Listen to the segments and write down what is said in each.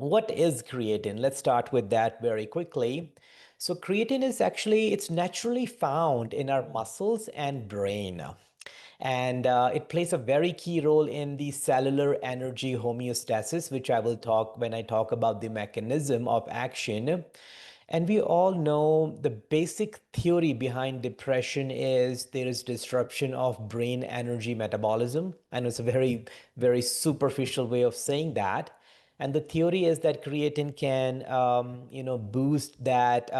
What is creatine? Let's start with that very quickly. So creatine is actually, it's naturally found in our muscles and brain. And it plays a very key role in the cellular energy homeostasis, which I will talk when I talk about the mechanism of action. And we all know the basic theory behind depression is there is disruption of brain energy metabolism. And it's a very superficial way of saying that. And the theory is that creatine can, boost that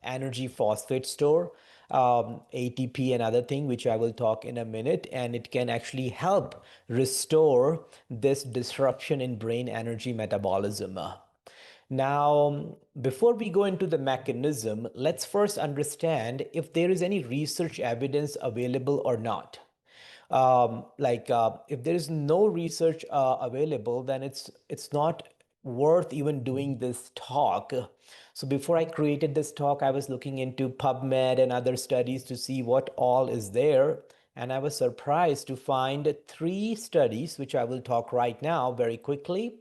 energy phosphate store, ATP and other thing, which I will talk in a minute. And it can actually help restore this disruption in brain energy metabolism. Now, before we go into the mechanism, let's first understand if there is any research evidence available or not. If there is no research available, then it's not worth even doing this talk. So before I created this talk, I was looking into PubMed and other studies to see what all is there. And I was surprised to find three studies, which I will talk right now very quickly.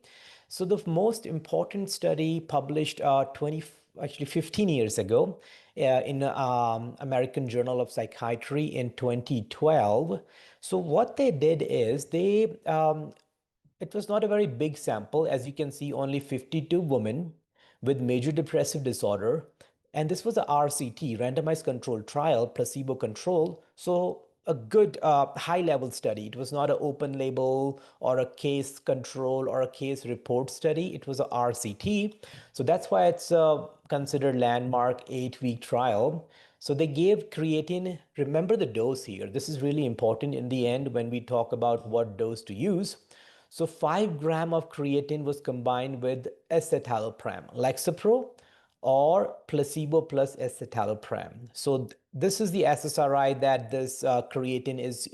So the most important study published 15 years ago in American Journal of Psychiatry in 2012. So what they did is it was not a very big sample. As you can see, only 52 women with major depressive disorder. And this was a RCT, randomized controlled trial, placebo control. So a good high level study. It was not an open label or a case control or a case report study. It was a RCT. So that's why it's considered landmark 8-week trial. So they gave creatine. Remember the dose here. This is really important in the end when we talk about what dose to use. So 5 gram of creatine was combined with escitalopram, Lexapro, or placebo plus escitalopram. So this is the SSRI that this creatine is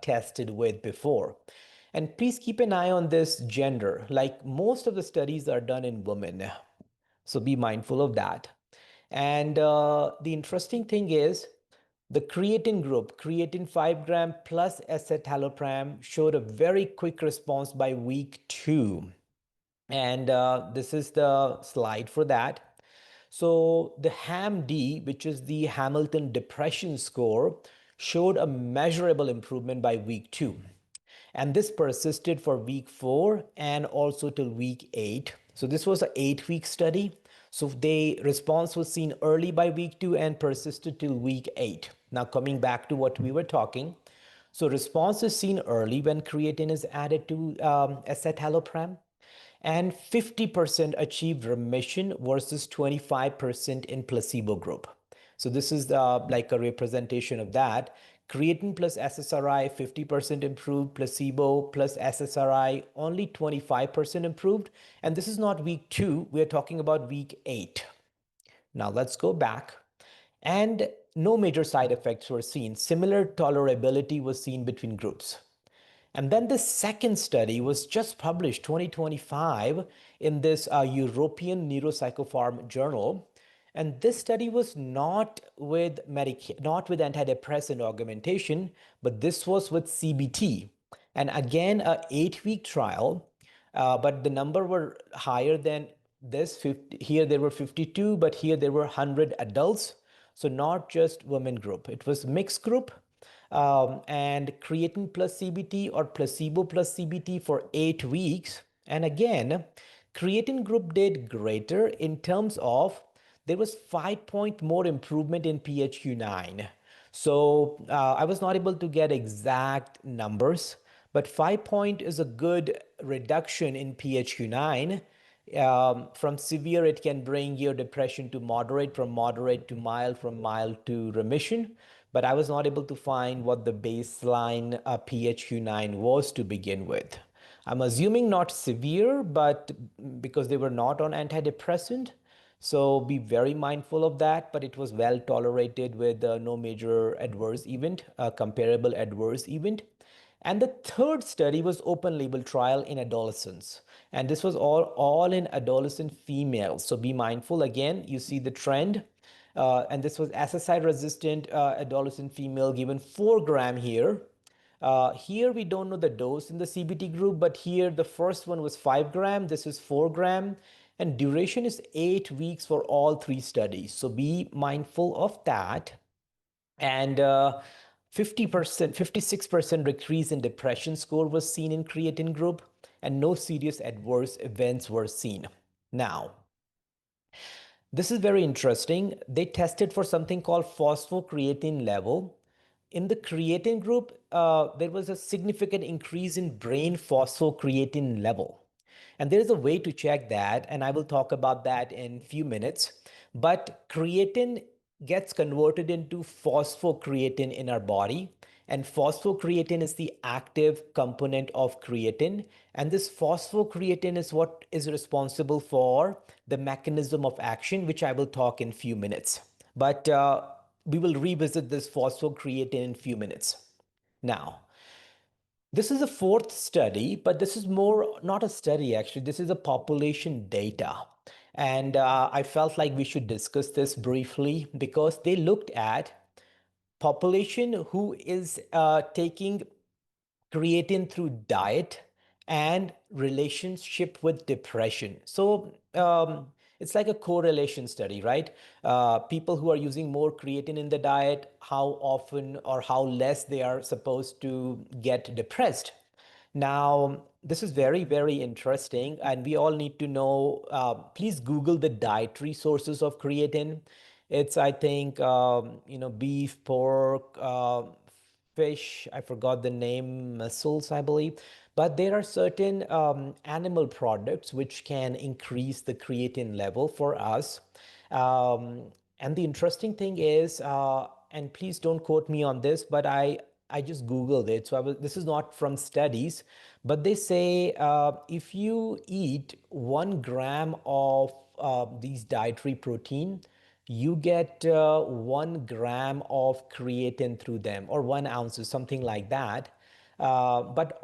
tested with before. And please keep an eye on this gender. Like most of the studies are done in women. So be mindful of that. And the interesting thing is the creatine group, creatine 5 gram plus escitalopram, showed a very quick response by week 2. And this is the slide for that. So the HAM-D, which is the Hamilton Depression Score, showed a measurable improvement by week 2. And this persisted for week 4 and also till week 8. So this was an 8-week study. So the response was seen early by week 2 and persisted till week 8. Now coming back to what we were talking. So response is seen early when creatine is added to escitalopram. And 50% achieved remission versus 25% in placebo group. So this is like a representation of that. Creatine plus SSRI, 50% improved. Placebo plus SSRI, only 25% improved. And this is not week 2. We are talking about week 8. Now let's go back. And no major side effects were seen. Similar tolerability was seen between groups. And then the second study was just published 2025 in this European Neuropsychopharm journal. And this study was not with antidepressant augmentation, but this was with CBT. And again, a 8-week trial, but the number were higher than this. Here there were 52, but here there were 100 adults. So not just women group. It was mixed group. And creatine plus CBT or placebo plus CBT for 8 weeks. And again, creatine group did greater in terms of there was 5-point more improvement in PHQ-9. So I was not able to get exact numbers, but 5-point is a good reduction in PHQ-9. From severe, it can bring your depression to moderate, from moderate to mild, from mild to remission. But I was not able to find what the baseline PHQ-9 was to begin with. I'm assuming not severe, but because they were not on antidepressant. So be very mindful of that, but it was well tolerated with no major adverse event, comparable adverse event. And the third study was open label trial in adolescents. And this was all in adolescent females. So be mindful again, you see the trend. And this was SSRI-resistant adolescent female given 4 gram here. Here we don't know the dose in the CBT group, but here the first one was 5 gram. This is 4 gram. And duration is 8 weeks for all three studies. So be mindful of that. And 50%, 56% decrease in depression score was seen in creatine group, and no serious adverse events were seen. Now, this is very interesting. They tested for something called phosphocreatine level. In the creatine group, there was a significant increase in brain phosphocreatine level. And there is a way to check that, and I will talk about that in a few minutes. But creatine gets converted into phosphocreatine in our body, and phosphocreatine is the active component of creatine. And this phosphocreatine is what is responsible for the mechanism of action, which I will talk in a few minutes. But we will revisit this phosphocreatine in a few minutes. Now, this is a fourth study, but this is more not a study actually. This is a population data. And I felt like we should discuss this briefly because they looked at population who is taking creatine through diet and relationship with depression. So it's like a correlation study, right? People who are using more creatine in the diet, how often or how less they are supposed to get depressed. Now, this is very, very interesting, and we all need to know. Please Google the dietary sources of creatine. It's, I think, beef, pork, fish. I forgot the name, mussels, I believe. But there are certain animal products which can increase the creatine level for us. And the interesting thing is, and please don't quote me on this, but I just Googled it. So this is not from studies, but they say if you eat 1 gram of these dietary protein, you get 1 gram of creatine through them, or 1 ounce, or something like that. But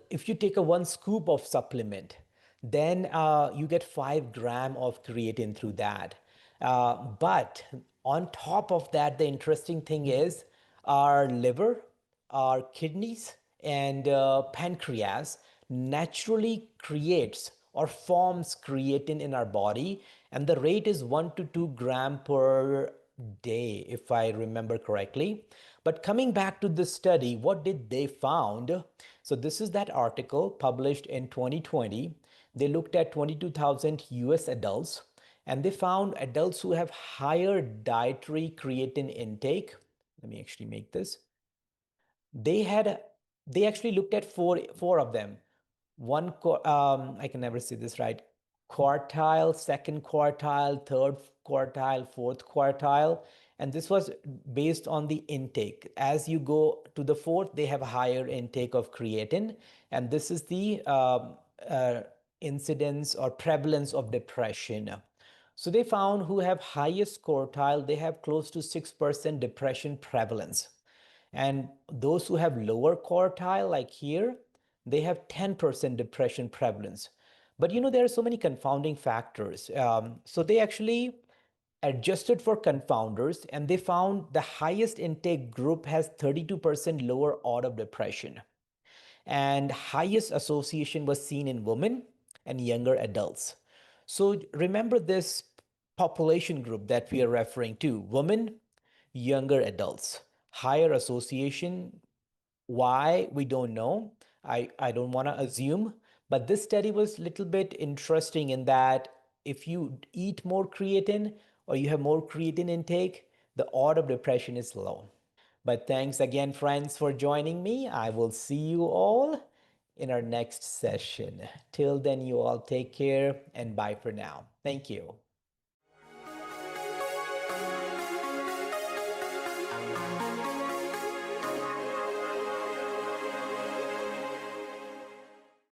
if you take a 1 scoop of supplement, then you get 5 gram of creatine through that. But on top of that, the interesting thing is our liver, our kidneys, and pancreas naturally creates or forms creatine in our body, and the rate is 1 to 2 gram per day, if I remember correctly. But coming back to this study, what did they found? So this is that article published in 2020. They looked at 22,000 US adults, and they found adults who have higher dietary creatine intake. Let me actually make this. They had they actually looked at four of them. I can never say this right. Quartile, second quartile, third quartile, fourth quartile, and this was based on the intake. As you go to the fourth, they have a higher intake of creatine, and this is the incidence or prevalence of depression. So they found who have highest quartile, they have close to 6% depression prevalence. And those who have lower quartile, like here, they have 10% depression prevalence. But there are so many confounding factors. So they actually adjusted for confounders, and they found the highest intake group has 32% lower odds of depression. And highest association was seen in women and younger adults. So remember this population group that we are referring to: women, younger adults, higher association. Why? We don't know. I don't want to assume, but this study was a little bit interesting in that if you eat more creatine or you have more creatine intake, the odds of depression is low. But thanks again, friends, for joining me. I will see you all in our next session. Till then, you all take care and bye for now. Thank you.